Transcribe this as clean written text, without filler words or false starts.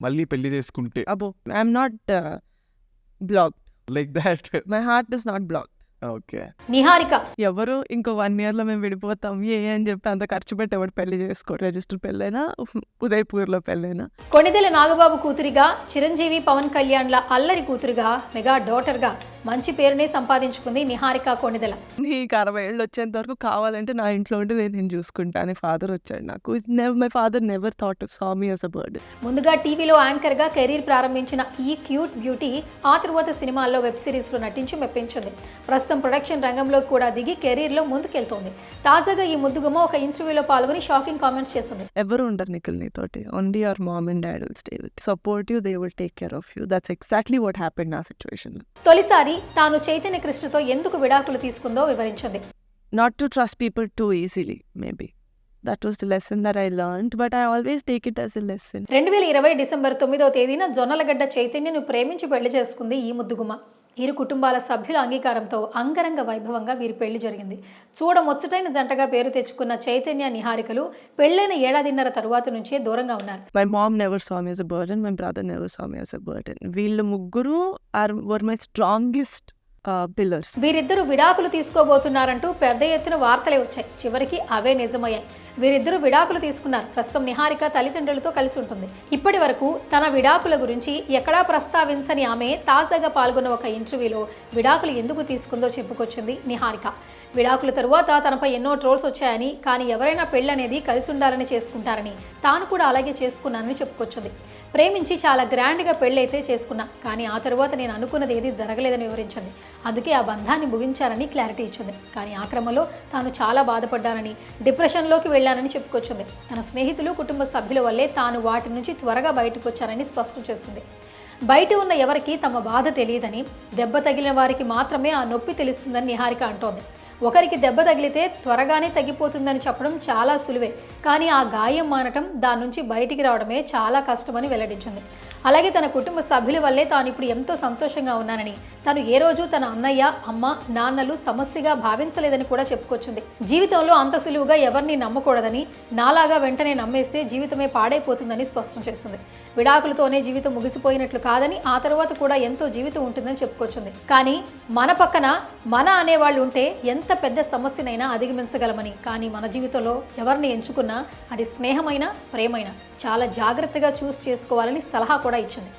మళ్ళీ పెళ్లి చేసుకుంటే అబ్బో I'm not blocked. Like that. My heart is not blocked. Okay. Niharika ఎవరు ఇంకో 1 yearలో మేము విడిపోతాం అని చెప్పి అంత ఖర్చు పెట్టి ఎవరు పెళ్లి చేసుకోరు. రిజిస్టర్ పెళ్ళైనా ఉదయపూర్లో పెళ్ళైనా. కొణిదెల నాగబాబు కూతురిగా, చిరంజీవి పవన్ కళ్యాణ్ల అల్లరి కూతురుగా, మెగా డాటర్గా మంచి పేరునే సంపాదించుకుంది నిహారిక కొణిదెల. నీకు 60 ఏళ్ళు వచ్చేంత వరకు కావాలంటే నా ఇంట్లో ఉండి నేను చూసుకుంటా అని ఫాదర్ వచ్చాడు నాకు. My father never thought of saw me as a burden. ముందుగా టీవీలో యాంకర్గా కెరీర్ ప్రారంభించిన ఈ క్యూట్ బ్యూటీ ఆ తరువాత సినిమాల్లో, వెబ్ సిరీస్లో నటించి మెప్పించింది. ప్రస్తుతం ప్రొడక్షన్ రంగంలో కూడా దిగి కెరీర్లో ముందుకెళ్తోంది. తాజాగా ఈ ముద్దుగుమ్మ ఒక ఇంటర్వ్యూలో పాల్గొని షాకింగ్ కామెంట్స్ చేసింది. ఎవరు ఉండరు నిఖిల్ నీతోటి. Only your mom and dad will stay with support you, they will take care of you. That's exactly what happened నా సిచ్యువేషన్. తొలిసారి తాను చైతన్య కృష్ణతో ఎందుకు విడాకులు తీసుకుందో వివరించింది. Not to trust people too easily, maybe. That was the lesson that I learned, but I always take it as a lesson. 2020 December 9వ తేదీన జొన్నలగడ్డ చైతన్యను ప్రేమించి పెళ్లి చేసుకుంది ఈ ముద్దుగుమ్మ. ఇరు కుటుంబాల సభ్యుల అంగీకారంతో అంగరంగ వైభవంగా వీరి పెళ్లి జరిగింది. చూడముచ్చటైన జంటగా పేరు తెచ్చుకున్న చైతన్య, నిహారికలు పెళ్లైన 1.5 ఏళ్ల తరువాత నుంచే దూరంగా ఉన్నారు. My mom never saw me as a burden, my brother never saw me as a burden. వీళ్ళు ముగ్గురు were my strongest pillars. వీరిద్దరూ విడాకులు తీసుకోబోతున్నారంటూ పెద్ద ఎత్తున వార్తలే వచ్చాయి. చివరికి అవే నిజమయ్యాయి. వీరిద్దరూ విడాకులు తీసుకున్నారు. ప్రస్తుతం నిహారిక తల్లిదండ్రులతో కలిసి ఉంటుంది. ఇప్పటి వరకు తన విడాకుల గురించి ఎక్కడా ప్రస్తావించని ఆమె తాజాగా పాల్గొన్న ఒక ఇంటర్వ్యూలో విడాకులు ఎందుకు తీసుకుందో చెప్పుకొచ్చింది నిహారిక. విడాకుల తరువాత తనపై ఎన్నో ట్రోల్స్ వచ్చాయని, కానీ ఎవరైనా పెళ్ళి అనేది కలిసి ఉండాలని చేసుకుంటారని, తాను కూడా అలాగే చేసుకున్నానని చెప్పుకొచ్చింది. ప్రేమించి చాలా గ్రాండ్గా పెళ్ళైతే చేసుకున్నా, కానీ ఆ తరువాత నేను అనుకున్నది ఏది జరగలేదని వివరించింది. అందుకే ఆ బంధాన్ని ముగించారని క్లారిటీ ఇచ్చింది. కానీ ఆ క్రమంలో తాను చాలా బాధపడ్డానని, డిప్రెషన్లోకి వెళ్ళానని చెప్పుకొచ్చింది. తన స్నేహితులు, కుటుంబ సభ్యుల వల్లే తాను వాటి నుంచి త్వరగా బయటకు వచ్చానని స్పష్టం చేసింది. బయట ఉన్న ఎవరికి తమ బాధ తెలియదని, దెబ్బ తగిలిన వారికి మాత్రమే ఆ నొప్పి తెలుస్తుందని నిహారిక అంటోంది. ఒకరికి దెబ్బ తగిలితే త్వరగానే తగ్గిపోతుందని చెప్పడం చాలా సులువే, కానీ ఆ గాయం మానటం, దాని నుంచి బయటికి రావడమే చాలా కష్టమని వెల్లడించింది. అలాగే తన కుటుంబ సభ్యుల వల్లే తాను ఇప్పుడు ఎంతో సంతోషంగా ఉన్నానని, తను ఏ రోజు తన అన్నయ్య, అమ్మ, నాన్నలు సమస్యగా భావించలేదని కూడా చెప్పుకొచ్చింది. జీవితంలో అంత సులువుగా ఎవరిని నమ్మకూడదని, నాలాగా వెంటనే నమ్మేస్తే జీవితమే పాడైపోతుందని స్పష్టం చేసింది. విడాకులతోనే జీవితం ముగిసిపోయినట్లు కాదని, ఆ తర్వాత కూడా ఎంతో జీవితం ఉంటుందని చెప్పుకొచ్చింది. కానీ మన పక్కన మన అనేవాళ్ళు ఉంటే ఎంత పెద్ద సమస్యనైనా అధిగమించగలమని, కానీ మన జీవితంలో ఎవరిని ఎంచుకున్నా అది స్నేహమైనా, ప్రేమైనా చాలా జాగ్రత్తగా చూస్ చేసుకోవాలని సలహా కూడా ఇచ్చింది.